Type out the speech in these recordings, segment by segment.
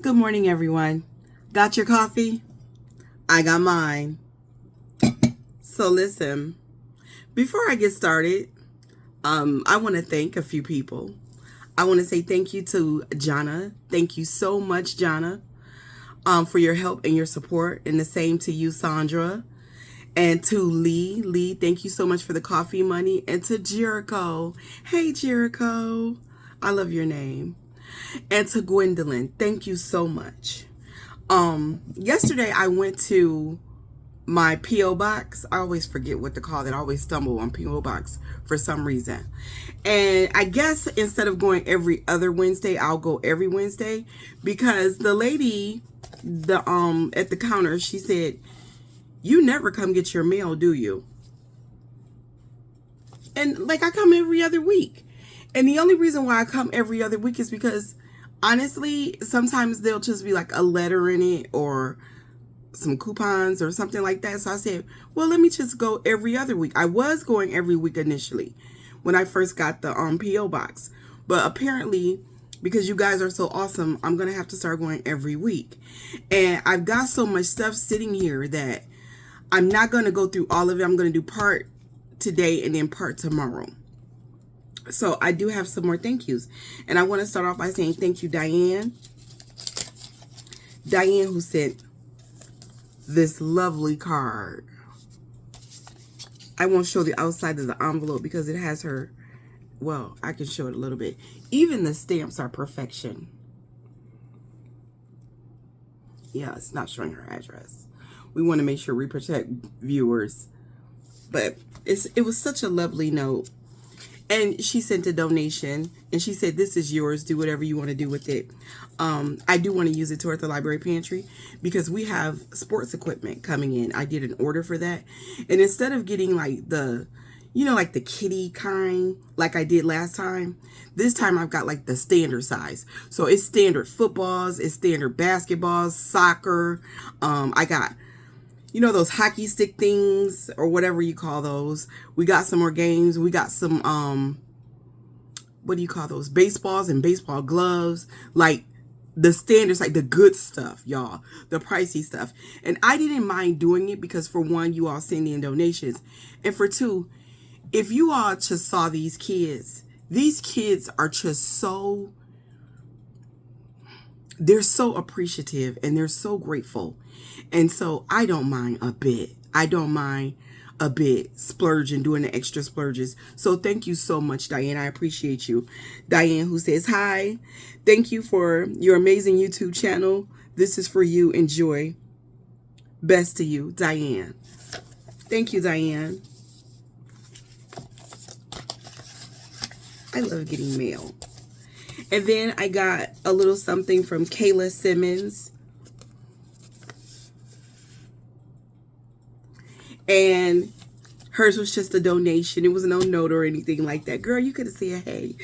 Good morning, everyone. Got your coffee? I got mine. So listen, before I get started, I want to thank a few people. I want to say thank you to Jana. Thank you so much, Jana, for your help and your support. And the same to you, Sandra. And to Lee. Lee, thank you so much for the coffee money. And to Jericho. Hey, Jericho. I love your name. And to Gwendolyn, thank you so much. Yesterday I went to my P.O. box. I always forget what to call it. I always stumble on P.O. box for some reason. And I guess instead of going every other Wednesday, I'll go every Wednesday because the lady at the counter, she said, "You never come get your mail, do you?" And like I come every other week. And the only reason why I come every other week is because honestly, sometimes there'll just be like a letter in it or some coupons or something like that. So I said, well, let me just go every other week. I was going every week initially when I first got the P.O. box. But apparently, because you guys are so awesome, I'm going to have to start going every week. And I've got so much stuff sitting here that I'm not going to go through all of it. I'm going to do part today and then part tomorrow. So I do have some more thank yous. And I want to start off by saying thank you, Diane. Diane, who sent this lovely card. I won't show the outside of the envelope because it has her, well, I can show it a little bit. Even the stamps are perfection. Yeah, it's not showing her address. We want to make sure we protect viewers. But it was such a lovely note. And she sent a donation, and she said, "This is yours. Do whatever you want to do with it." I do want to use it toward the library pantry because we have sports equipment coming in. I did an order for that. And instead of getting like the, like the kitty kind, like I did last time, this time I've got like the standard size. So it's standard footballs, it's standard basketballs, soccer. I got those hockey stick things or whatever you call those. We got some more games. We got some, what do you call those? Baseballs and baseball gloves. Like the standards, like the good stuff, y'all. The pricey stuff. And I didn't mind doing it because for one, you all send in donations. And for two, if you all just saw these kids are just so, they're so appreciative and they're so grateful. And so I don't mind a bit. I don't mind a bit splurging, doing the extra splurges. So thank you so much, Diane. I appreciate you. Diane, who says, "Hi, thank you for your amazing YouTube channel. This is for you. Enjoy. Best to you, Diane." Thank you, Diane. I love getting mail. And then I got a little something from Kayla Simmons. And hers was just a donation. It was no note or anything like that. Girl, you could have said, "Hey."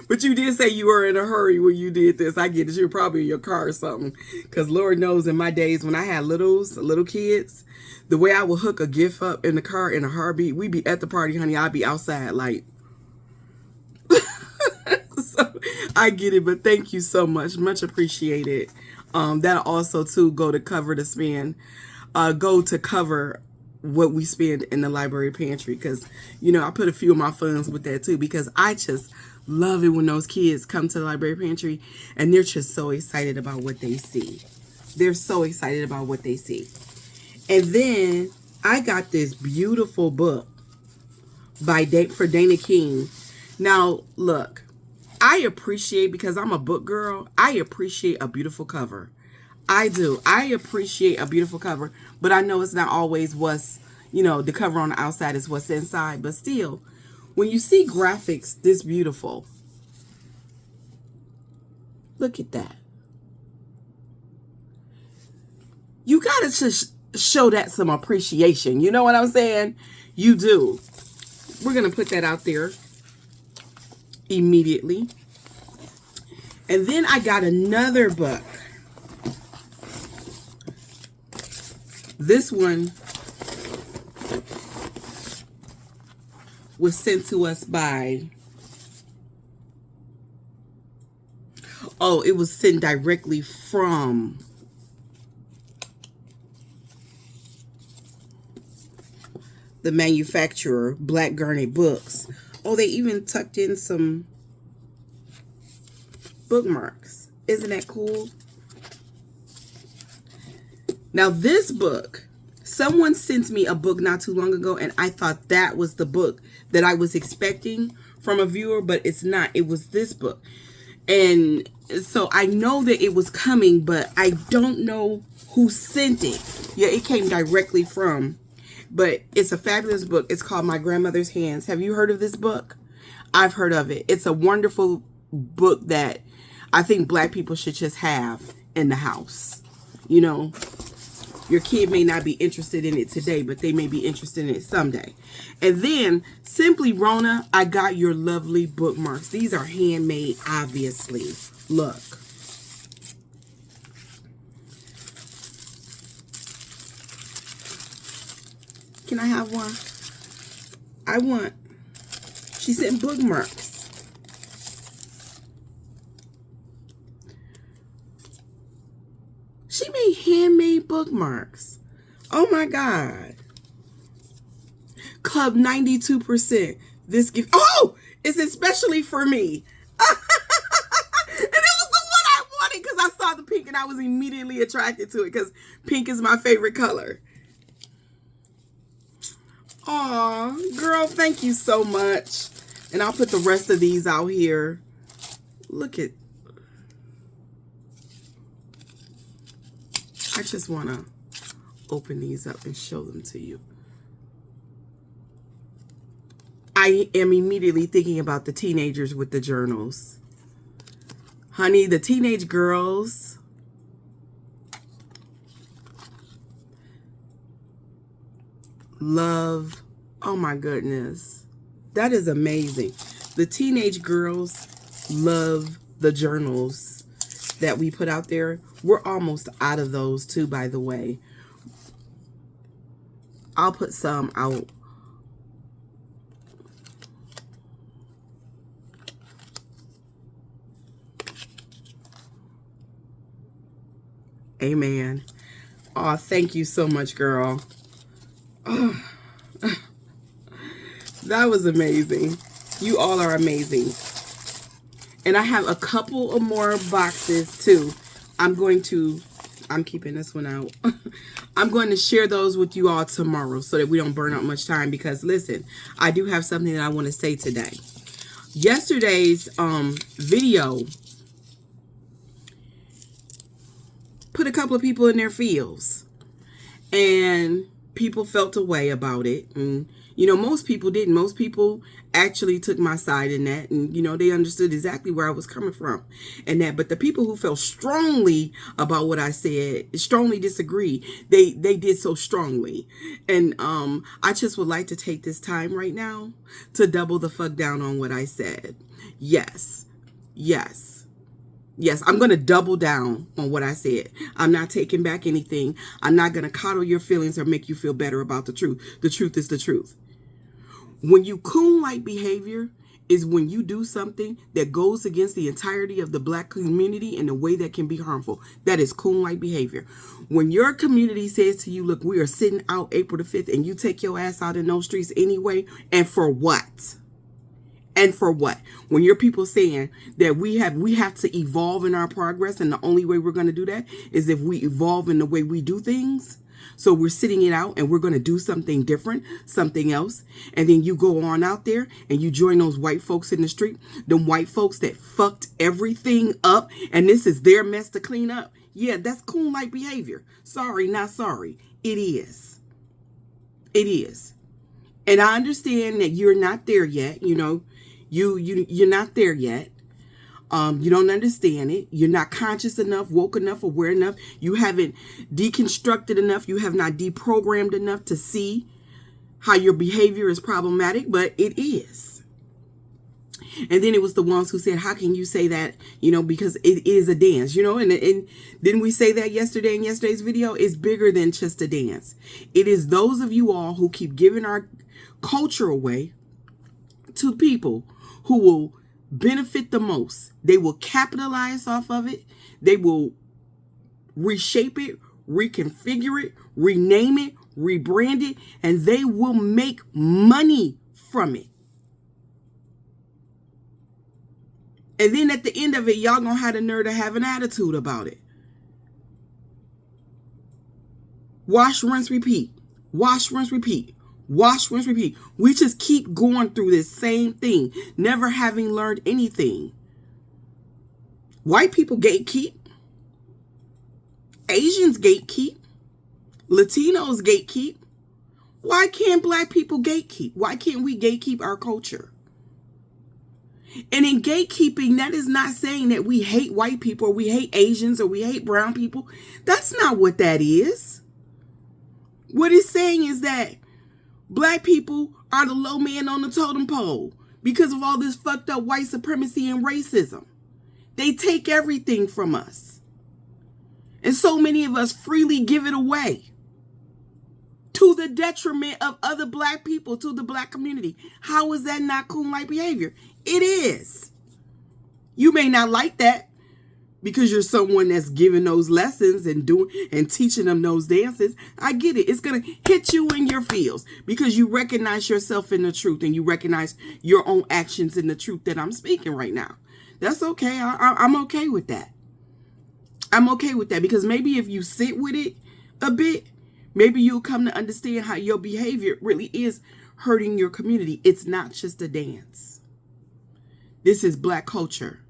But you did say you were in a hurry when you did this. I get it. You were probably in your car or something. Because Lord knows in my days when I had little kids, the way I would hook a gift up in the car in a heartbeat, we'd be at the party, honey. I'd be outside like... So I get it, but thank you so much. Much appreciated. That'll also, too, go to cover what we spend in the library pantry because, I put a few of my funds with that, too, because I just love it when those kids come to the library pantry and they're just so excited about what they see. They're so excited about what they see. And then I got this beautiful book for Dana King. Now, look, I appreciate, because I'm a book girl, I appreciate a beautiful cover. I do. I appreciate a beautiful cover, but I know it's not always what's, the cover on the outside is what's inside. But still, when you see graphics this beautiful, look at that. You got to just show that some appreciation. You know what I'm saying? You do. We're going to put that out there immediately. And then I got another book. This one was sent to us by, Oh, it was sent directly from the manufacturer, Black Garnet Books. Oh, they even tucked in some bookmarks. Isn't that cool? Now this book, someone sent me a book not too long ago, and I thought that was the book that I was expecting from a viewer, but it's not. It was this book. And so I know that it was coming, but I don't know who sent it. Yeah, it came directly from, but it's a fabulous book. It's called My Grandmother's Hands. Have you heard of this book? I've heard of it. It's a wonderful book that I think Black people should just have in the house. You know, your kid may not be interested in it today, but they may be interested in it someday. And then, Simply Rona, I got your lovely bookmarks. These are handmade, obviously. Look. Can I have one? I want. She sent bookmarks. She made handmade bookmarks. Oh my God. Club 92%. This gift. Oh, it's especially for me. And it was the one I wanted because I saw the pink and I was immediately attracted to it because pink is my favorite color. Aw, girl, thank you so much. And I'll put the rest of these out here. Look at. I just want to open these up and show them to you. I am immediately thinking about the teenagers with the journals. Honey, the teenage girls. Love. Oh my goodness. That is amazing. The teenage girls love the journals that we put out there. We're almost out of those too, by the way. I'll put some out. Amen. Oh, thank you so much, girl. Oh, that was amazing. You all are amazing. And I have a couple of more boxes too. I'm keeping this one out. I'm going to share those with you all tomorrow so that we don't burn up much time because listen, I do have something that I want to say today. Yesterday's video put a couple of people in their feels and people felt a way about it. And you know, most people didn't. Most people actually took my side in that, and you know, they understood exactly where I was coming from and that. But the people who felt strongly about what I said, strongly disagreed. They did so strongly. And I just would like to take this time right now to double the fuck down on what I said. Yes, I'm going to double down on what I said. I'm not taking back anything. I'm not going to coddle your feelings or make you feel better about the truth. The truth is the truth. When you coon-like behavior is when you do something that goes against the entirety of the Black community in a way that can be harmful. That is coon-like behavior. When your community says to you, look, we are sitting out April the 5th and you take your ass out in those streets anyway, and for what? And for what? When your people saying that we have to evolve in our progress, and the only way we're going to do that is if we evolve in the way we do things. So we're sitting it out and we're going to do something different, something else. And then you go on out there and you join those white folks in the street, them white folks that fucked everything up. And this is their mess to clean up. Yeah, that's coon-like behavior. Sorry, not sorry. It is. It is. And I understand that you're not there yet. You know, you're not there yet. You don't understand it. You're not conscious enough, woke enough, aware enough. You haven't deconstructed enough. You have not deprogrammed enough to see how your behavior is problematic, but it is. And then it was the ones who said, how can you say that? You know, because it is a dance, you know, and didn't we say that yesterday in yesterday's video? It's bigger than just a dance. It is those of you all who keep giving our culture away to people who will benefit the most. They will capitalize off of it. They will reshape it, reconfigure it, rename it, rebrand it, and they will make money from it. And then at the end of it, y'all gonna have the nerve to have an attitude about it. Wash, rinse, repeat. Wash, rinse, repeat. Wash, rinse, repeat. We just keep going through this same thing, never having learned anything. White people gatekeep. Asians gatekeep. Latinos gatekeep. Why can't black people gatekeep? Why can't we gatekeep our culture? And in gatekeeping, that is not saying that we hate white people or we hate Asians or we hate brown people. That's not what that is. What it's saying is that black people are the low man on the totem pole because of all this fucked up white supremacy and racism. They take everything from us. And so many of us freely give it away to the detriment of other black people, to the black community. How is that not coon-like behavior? It is. You may not like that because you're someone that's giving those lessons and doing and teaching them those dances. I get it. It's going to hit you in your feels because you recognize yourself in the truth and you recognize your own actions in the truth that I'm speaking right now. That's okay. I'm okay with that. I'm okay with that because maybe if you sit with it a bit, maybe you'll come to understand how your behavior really is hurting your community. It's not just a dance. This is black culture.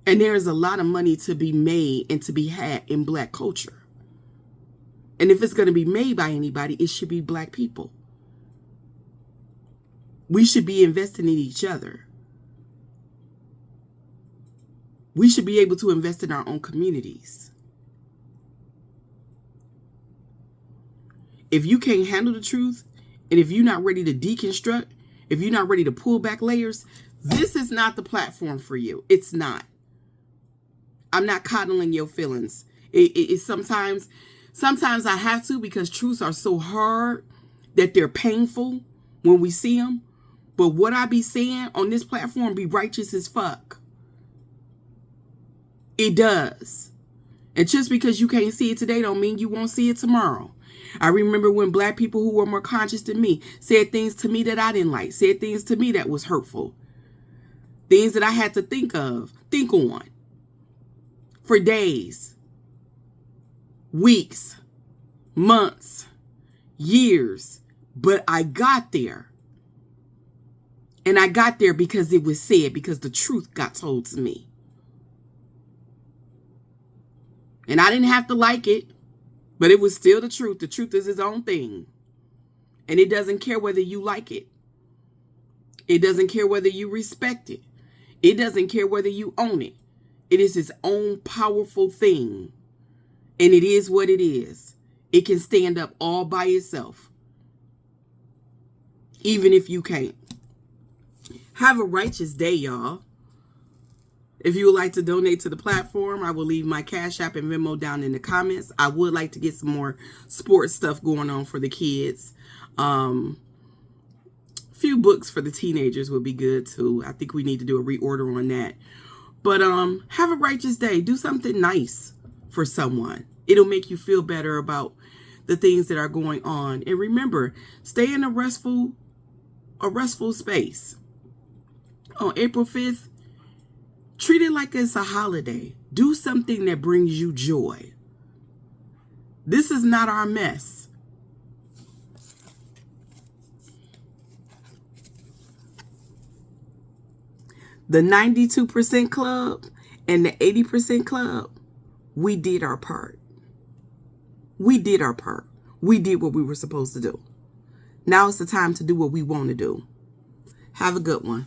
And there is a lot of money to be made and to be had in black culture. And if it's going to be made by anybody, it should be black people. We should be investing in each other. We should be able to invest in our own communities. If you can't handle the truth, and if you're not ready to deconstruct, if you're not ready to pull back layers, this is not the platform for you. It's not. I'm not coddling your feelings. It sometimes I have to because truths are so hard that they're painful when we see them. But what I be saying on this platform be righteous as fuck. It does. And just because you can't see it today don't mean you won't see it tomorrow. I remember when black people who were more conscious than me said things to me that I didn't like, said things to me that was hurtful. Things that I had to think on for days, weeks, months, years. But I got there. And I got there because it was said, because the truth got told to me. And I didn't have to like it, but it was still the truth. The truth is its own thing. And it doesn't care whether you like it. It doesn't care whether you respect it. It doesn't care whether you own it. It is its own powerful thing. And it is what it is. It can stand up all by itself. Even if you can't. Have a righteous day, y'all. If you would like to donate to the platform, I will leave my Cash App and Venmo down in the comments. I would like to get some more sports stuff going on for the kids. Few books for the teenagers would be good too. I think we need to do a reorder on that. But have a righteous day. Do something nice for someone. It'll make you feel better about the things that are going on. And remember, stay in a restful space. On April 5th, treat it like it's a holiday. Do something that brings you joy. This is not our mess. The 92% club and the 80% club, we did our part. We did our part. We did what we were supposed to do. Now it's the time to do what we want to do. Have a good one.